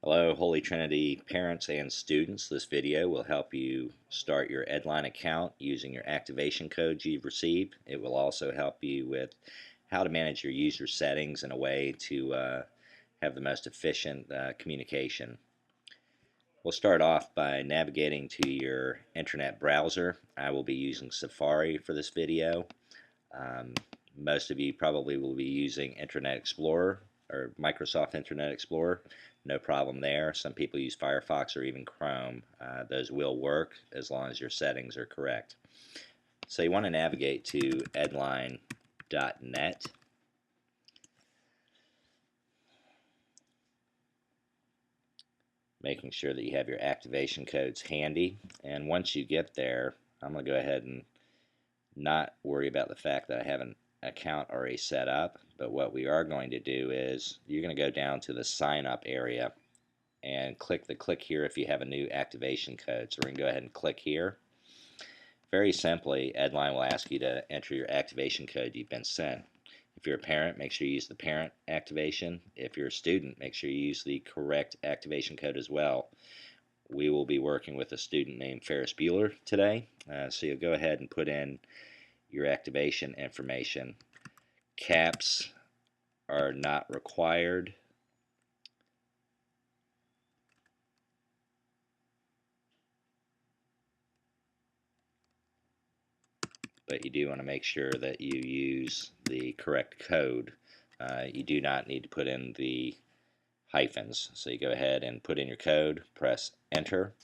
Hello, Holy Trinity parents and students. This video will help you start your Edline account using your activation codes you've received. It will also help you with how to manage your user settings in a way to have the most efficient communication. We'll start off by navigating to your internet browser. I will be using Safari for this video. Um, Most of you probably will be using Internet Explorer or Microsoft Internet Explorer. No problem there. Some people use Firefox or even Chrome. Those will work as long as your settings are correct. So you want to navigate to edline.net. Making sure that you have your activation codes handy. And once you get there, I'm going to go ahead and not worry about the fact that I have an account already set up, but what we are going to do is you're going to go down to the sign up area and click the click here if you have a new activation code. So we're going to go ahead and click here. Very simply, Edline will ask you to enter your activation code you've been sent. If you're a parent, make sure you use the parent activation. If you're a student, make sure you use the correct activation code as well. We will be working with a student named Ferris Bueller today, so you'll go ahead and put in your activation information. Caps are not required. But you do want to make sure that you use the correct code. You do not need to put in the hyphens. So you go ahead and put in your code, press enter,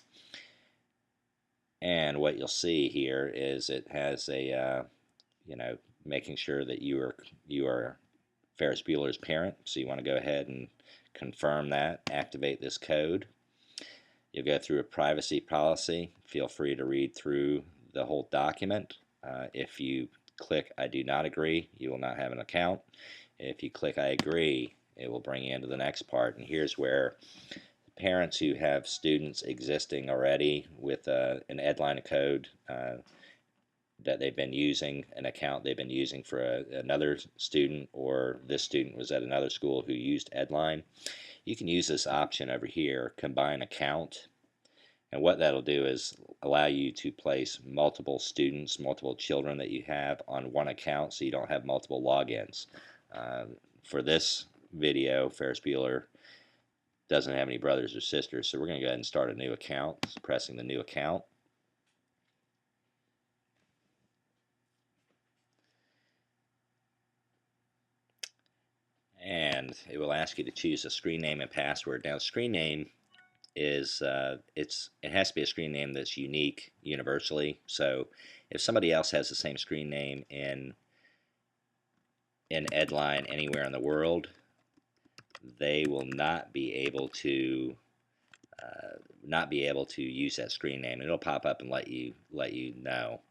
and what you'll see here is it has a making sure that you are Ferris Bueller's parent. So you want to go ahead and confirm that, activate this code. You'll go through a privacy policy. Feel free to read through the whole document. If you click I do not agree, you will not have an account. If you click I agree, it will bring you into the next part. And here's where parents who have students existing already with an Edline code that they've been using, an account they've been using for another student, or this student was at another school who used Edline, you can use this option over here, combine account. And what that'll do is allow you to place multiple students, multiple children that you have on one account so you don't have multiple logins. For this video, Ferris Bueller doesn't have any brothers or sisters, so we're going to go ahead and start a new account, pressing the new account. And it will ask you to choose a screen name and password. Now, screen name is it has to be a screen name that's unique universally. So if somebody else has the same screen name in Edline anywhere in the world, they will not be able to use that screen name. It'll pop up and let you know.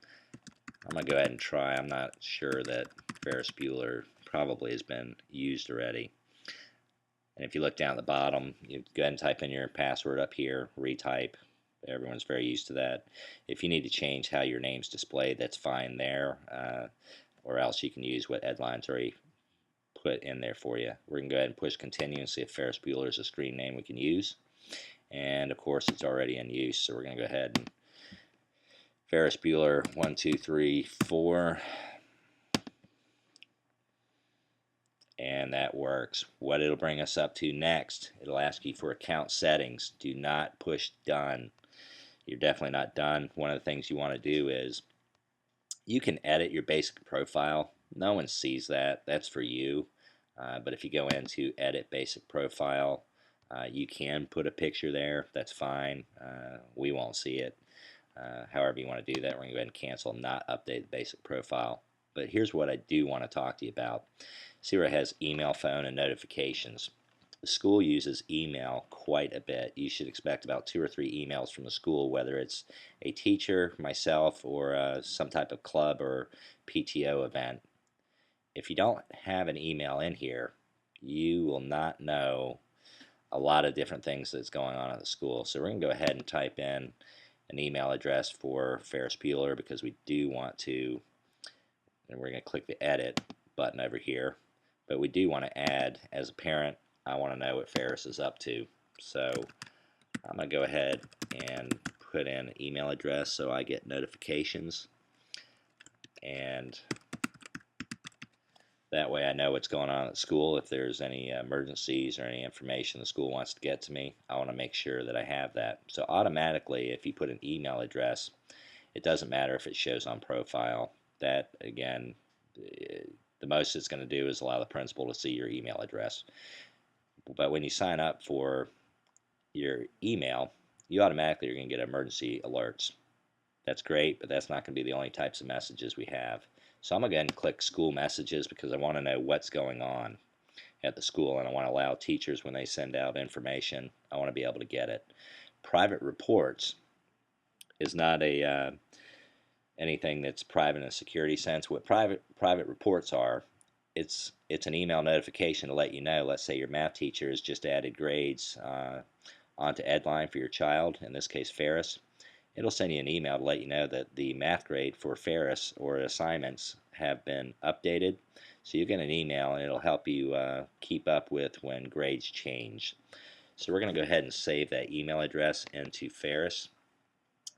I'm gonna go ahead and try. I'm not sure that Ferris Bueller probably has been used already. And if you look down at the bottom, you go ahead and type in your password up here, retype. Everyone's very used to that. If you need to change how your name's displayed, that's fine there. Or else you can use what Edline's already put in there for you. We're going to go ahead and push continue and see if Ferris Bueller is a screen name we can use. And of course it's already in use, so we're going to go ahead and Ferris Bueller 1, 2, 3, 4. And that works. What it'll bring us up to next, it'll ask you for account settings. Do not push done. You're definitely not done. One of the things you want to do is you can edit your basic profile. No one sees that. That's for you. But if you go into edit basic profile, you can put a picture there. That's fine. We won't see it. However you want to do that, we're going to go ahead and cancel not update the basic profile. But here's what I do want to talk to you about. See where it has email, phone, and notifications. The school uses email quite a bit. You should expect about 2 or 3 emails from the school, whether it's a teacher, myself, or some type of club or PTO event. If you don't have an email in here, you will not know a lot of different things that's going on at the school. So we're going to go ahead and type in an email address for Ferris Bueller because we do want to, and we're going to click the edit button over here. But we do want to add, as a parent, I want to know what Ferris is up to. So I'm going to go ahead and put in an email address so I get notifications, and that way I know what's going on at school. If there's any emergencies or any information the school wants to get to me, I want to make sure that I have that. So automatically, if you put an email address, it doesn't matter if it shows on profile. That, again, the most it's going to do is allow the principal to see your email address. But when you sign up for your email, you automatically are going to get emergency alerts. That's great, but that's not going to be the only types of messages we have. So I'm going to go ahead and click school messages because I want to know what's going on at the school, and I want to allow teachers, when they send out information, I want to be able to get it. Private reports is not anything that's private in a security sense. What private reports are, it's an email notification to let you know. Let's say your math teacher has just added grades onto Edline for your child, in this case Ferris. It'll send you an email to let you know that the math grade for Ferris or assignments have been updated. So you get an email, and it'll help you keep up with when grades change. So we're going to go ahead and save that email address into Ferris,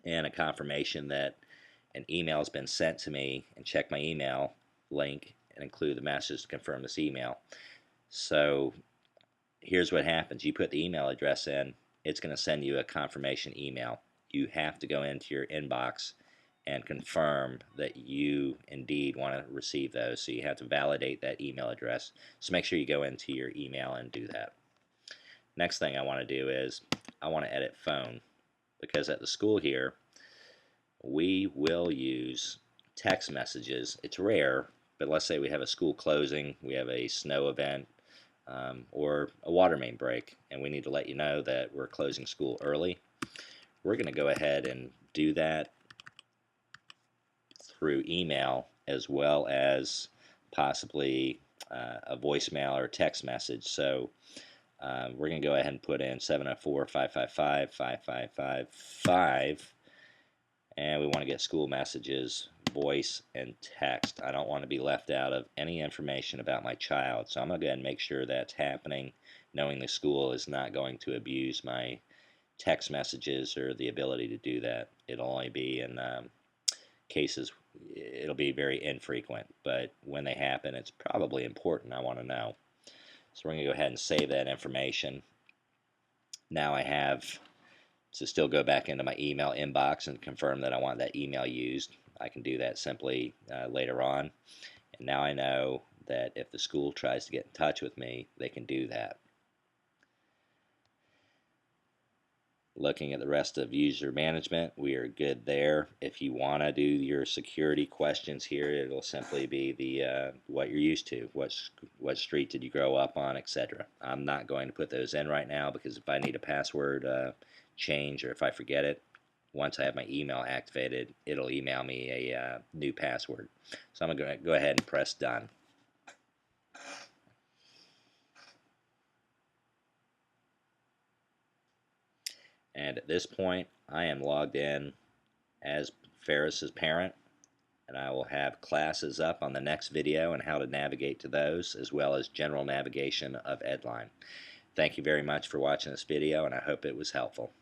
and a confirmation that an email has been sent to me, and check my email link and include the message to confirm this email. So here's what happens. You put the email address in, it's going to send you a confirmation email. You have to go into your inbox and confirm that you indeed want to receive those. So you have to validate that email address. So make sure you go into your email and do that. Next thing I want to do is I want to edit phone, because at the school here we will use text messages. It's rare, but let's say we have a school closing, we have a snow event, or a water main break, and we need to let you know that we're closing school early. We're going to go ahead and do that through email, as well as possibly a voicemail or text message. So we're going to go ahead and put in 704-555-5555, and we want to get school messages, voice, and text. I don't want to be left out of any information about my child, so I'm going to go ahead and make sure that's happening, knowing the school is not going to abuse my text messages or the ability to do that. It'll only be in cases, it'll be very infrequent, but when they happen, it's probably important. I want to know. So we're going to go ahead and save that information. Now I have to still go back into my email inbox and confirm that I want that email used. I can do that simply later on. And now I know that if the school tries to get in touch with me, they can do that. Looking at the rest of user management, we are good there. If you want to do your security questions here, it'll simply be the what you're used to, what street did you grow up on, etc. I'm not going to put those in right now, because if I need a password change, or if I forget it, once I have my email activated, it'll email me a new password. So I'm going to go ahead and press done. And at this point, I am logged in as Ferris's parent, and I will have classes up on the next video and how to navigate to those, as well as general navigation of Edline. Thank you very much for watching this video, and I hope it was helpful.